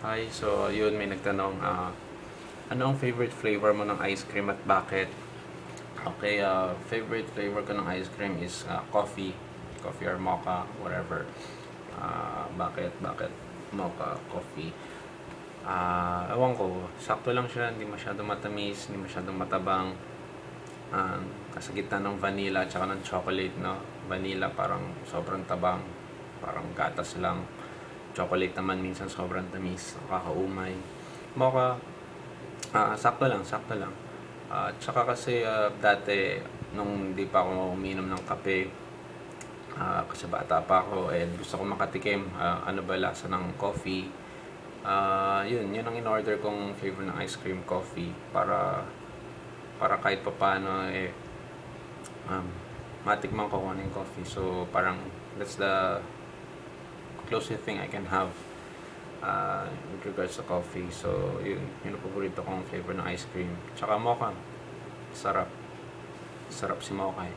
Hi, so yun may nagtanong, ano ang favorite flavor mo ng ice cream at bakit? Okay, favorite flavor ko ng ice cream is coffee. Coffee or mocha, whatever. Bakit mocha, coffee? Ewan ko, sakto lang siya, hindi masyadong matamis, hindi masyadong matabang. Nasa gitna ng vanilla at saka ng chocolate, no? Vanilla parang sobrang tabang, parang gatas lang. Chocolate naman minsan sobrang tamis, nakakaumay. Mocha, sakto lang, sakto lang. Tsaka kasi dati, nung hindi pa ako uminom ng kape, kasi bata pa ako and gusto ko makatikim, ano ba lasa ng coffee. Yun ang in-order kong flavor ng ice cream coffee para kahit papaano um, matikman ko kung ano yung coffee. So parang that's the closest thing I can have with regards to coffee. So yun ang paborito kong flavor ng ice cream. Tsaka mocha, sarap. Sarap si mocha eh.